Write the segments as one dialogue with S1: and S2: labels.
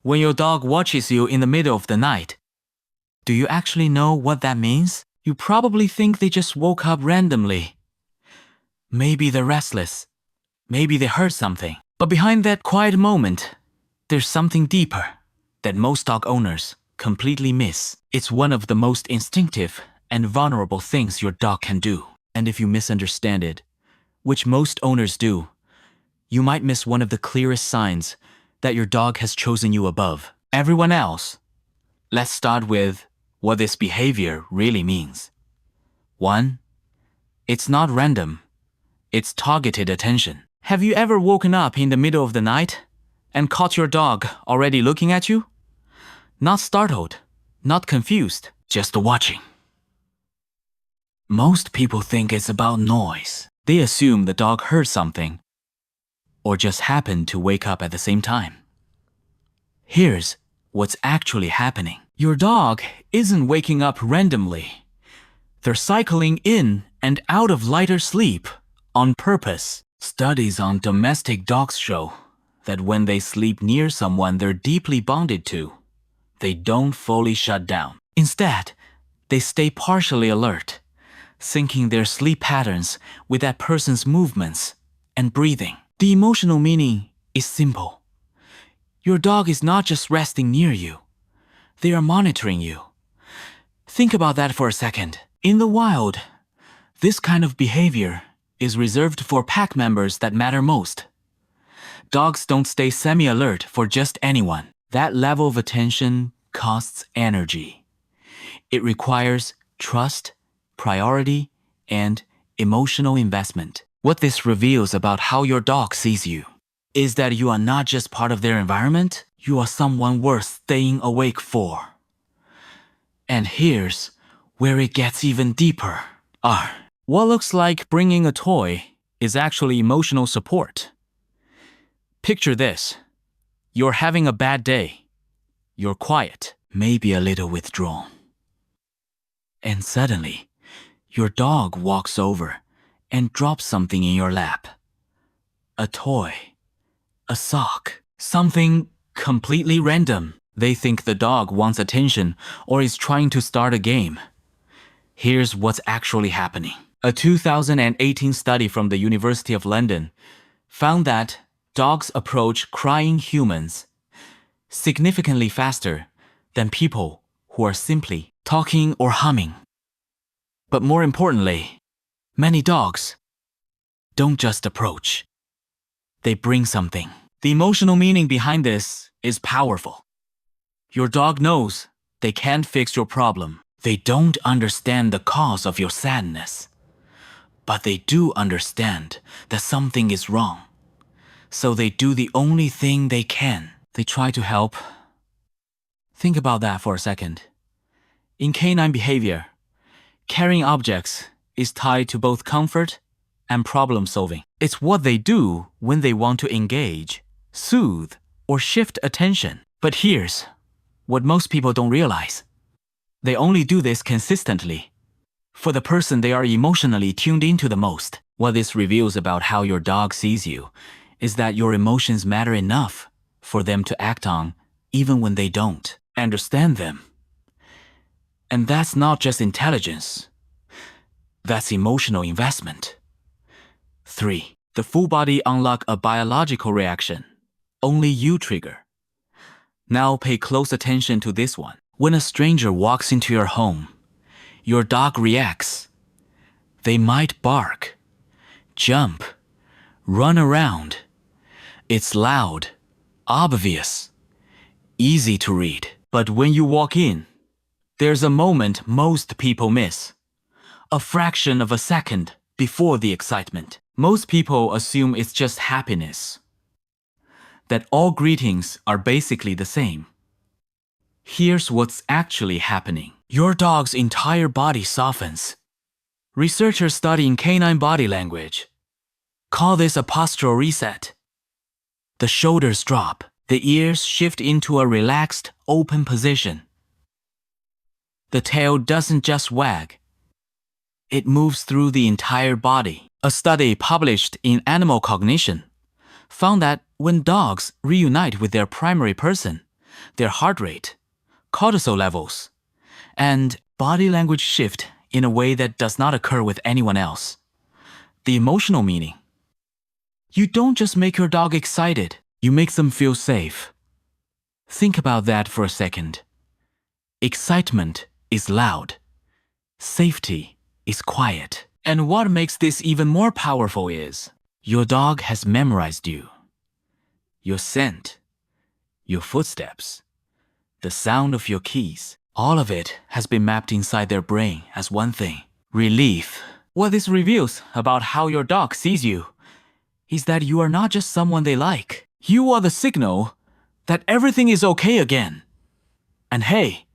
S1: When your dog watches you in the middle of the night, do you actually know what that means? You probably think they just woke up randomly. Maybe they're restless. Maybe they heard something. But behind that quiet moment, there's something deeper that most dog owners completely miss. It's one of the most instinctive and vulnerable things your dog can do. And if you misunderstand it, which most owners do, you might miss one of the clearest signs that your dog has chosen you above everyone else. Let's start with what this behavior really means. 1. It's not random. It's targeted attention. Have you ever woken up in the middle of the night and caught your dog already looking at you? Not startled, not confused, just watching. Most people think it's about noise. They assume the dog heard something or just happened to wake up at the same time. Here's what's actually happening. Your dog isn't waking up randomly. They're cycling in and out of lighter sleep on purpose. Studies on domestic dogs show that when they sleep near someone they're deeply bonded to, they don't fully shut down. Instead, they stay partially alert, syncing their sleep patterns with that person's movements and breathing. The emotional meaning is simple. Your dog is not just resting near you. They are monitoring you. Think about that for a second. In the wild, this kind of behavior is reserved for pack members that matter most. Dogs don't stay semi-alert for just anyone. That level of attention costs energy. It requires trust, priority, and emotional investment. What this reveals about how your dog sees you is that you are not just part of their environment, you are someone worth staying awake for. And here's where it gets even deeper. What looks like bringing a toy is actually emotional support. Picture this. You're having a bad day. You're quiet, maybe a little withdrawn. And suddenly, your dog walks over and drops something in your lap. A toy, a sock, something completely random. They think the dog wants attention or is trying to start a game. Here's what's actually happening. A 2018 study from the University of London found that dogs approach crying humans significantly faster than people who are simply talking or humming. But more importantly, many dogs don't just approach. They bring something. The emotional meaning behind this is powerful. Your dog knows they can't fix your problem. They don't understand the cause of your sadness. But they do understand that something is wrong. So they do the only thing they can. They try to help. Think about that for a second. In canine behavior, carrying objects is tied to both comfort and problem solving. It's what they do when they want to engage, soothe, or shift attention. But here's what most people don't realize. They only do this consistently for the person they are emotionally tuned into the most. What this reveals about how your dog sees you is that your emotions matter enough for them to act on even when they don't understand them. And that's not just intelligence. That's emotional investment. 3. The full body unlock a biological reaction. Only you trigger. Now pay close attention to this one. When a stranger walks into your home, your dog reacts. They might bark, jump, run around. It's loud, obvious, easy to read. But when you walk in, there's a moment most people miss. A fraction of a second before the excitement. Most people assume it's just happiness. That all greetings are basically the same. Here's what's actually happening. Your dog's entire body softens. Researchers studying canine body language call this a postural reset. The shoulders drop. The ears shift into a relaxed, open position. The tail doesn't just wag. It moves through the entire body. A study published in Animal Cognition found that when dogs reunite with their primary person, their heart rate, cortisol levels, and body language shift in a way that does not occur with anyone else. The emotional meaning. You don't just make your dog excited, you make them feel safe. Think about that for a second. Excitement is loud. Safety is quiet. And what makes this even more powerful is your dog has memorized you. Your scent, your footsteps, the sound of your keys, all of it has been mapped inside their brain as one thing. Relief. What this reveals about how your dog sees you is that you are not just someone they like. You are the signal that everything is okay again. And hey,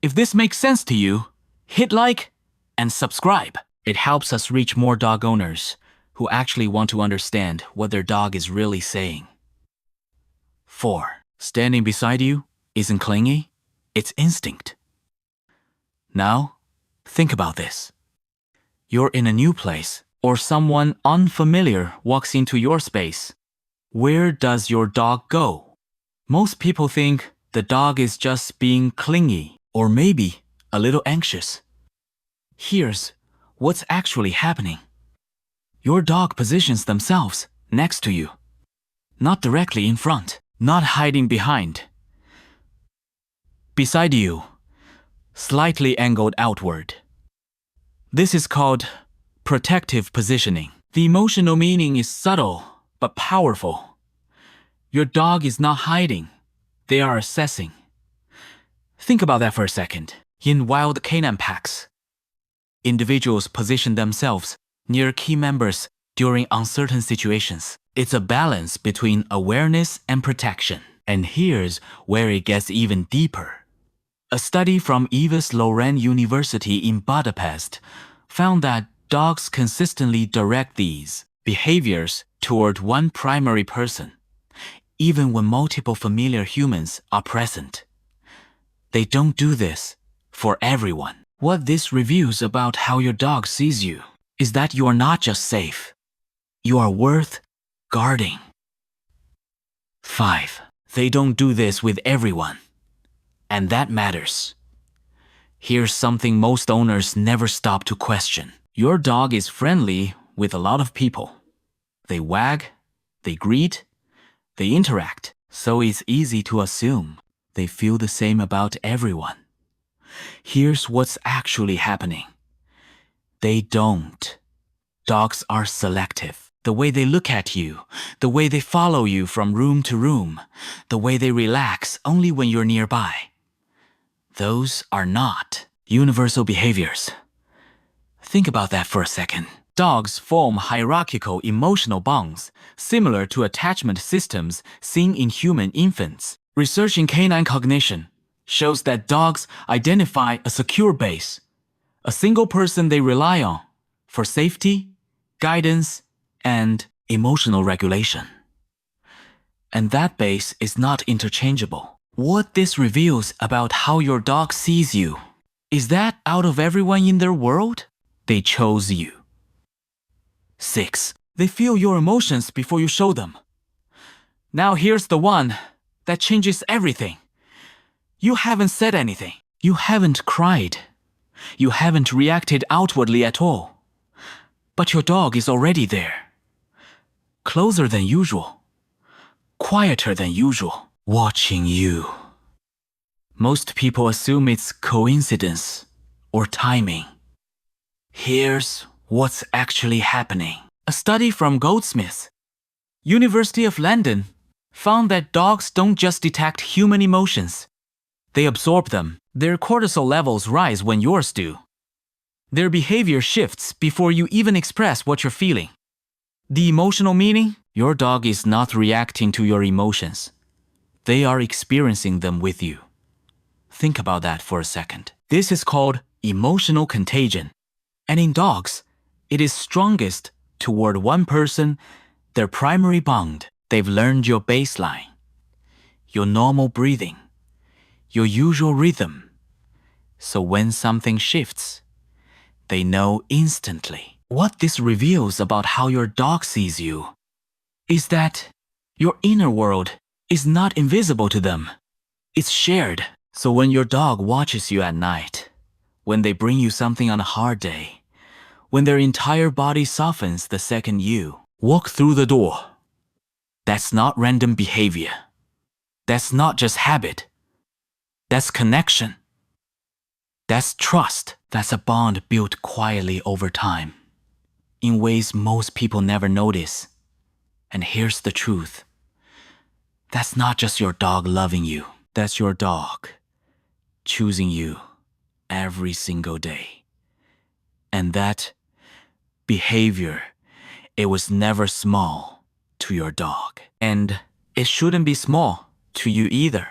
S1: if this makes sense to you, hit like and subscribe. It helps us reach more dog owners who actually want to understand what their dog is really saying. 4. Standing beside you isn't clingy, it's instinct. Now, think about this. You're in a new place, or someone unfamiliar walks into your space. Where does your dog go? Most people think the dog is just being clingy, or maybe a little anxious. Here's what's actually happening. Your dog positions themselves next to you, not directly in front, not hiding behind. Beside you, slightly angled outward. This is called protective positioning. The emotional meaning is subtle but powerful. Your dog is not hiding, they are assessing. Think about that for a second. In wild canine packs, individuals position themselves near key members during uncertain situations. It's a balance between awareness and protection. And here's where it gets even deeper. A study from Yves Laurent University in Budapest found that dogs consistently direct these behaviors toward one primary person, even when multiple familiar humans are present. They don't do this for everyone. What this reveals about how your dog sees you is that you are not just safe, you are worth guarding. 5. They don't do this with everyone, and that matters. Here's something most owners never stop to question. Your dog is friendly with a lot of people. They wag, they greet, they interact, so it's easy to assume they feel the same about everyone. Here's what's actually happening. They don't. Dogs are selective. The way they look at you, the way they follow you from room to room, the way they relax only when you're nearby. Those are not universal behaviors. Think about that for a second. Dogs form hierarchical emotional bonds similar to attachment systems seen in human infants. Research in canine cognition shows that dogs identify a secure base, a single person they rely on for safety, guidance, and emotional regulation. And that base is not interchangeable. What this reveals about how your dog sees you is that out of everyone in their world, they chose you. 6. They feel your emotions before you show them. Now here's the one that changes everything. You haven't said anything. You haven't cried. You haven't reacted outwardly at all. But your dog is already there. Closer than usual. Quieter than usual. Watching you. Most people assume it's coincidence or timing. Here's what's actually happening. A study from Goldsmiths, University of London, found that dogs don't just detect human emotions. They absorb them. Their cortisol levels rise when yours do. Their behavior shifts before you even express what you're feeling. The emotional meaning? Your dog is not reacting to your emotions. They are experiencing them with you. Think about that for a second. This is called emotional contagion. And in dogs, it is strongest toward one person, their primary bond. They've learned your baseline, your normal breathing, your usual rhythm. So when something shifts, they know instantly. What this reveals about how your dog sees you is that your inner world is not invisible to them. It's shared. So when your dog watches you at night, when they bring you something on a hard day, when their entire body softens the second you walk through the door, that's not random behavior. That's not just habit. That's connection. That's trust. That's a bond built quietly over time, in ways most people never notice. And here's the truth. That's not just your dog loving you. That's your dog choosing you every single day. And that behavior, it was never small to your dog. And it shouldn't be small to you either.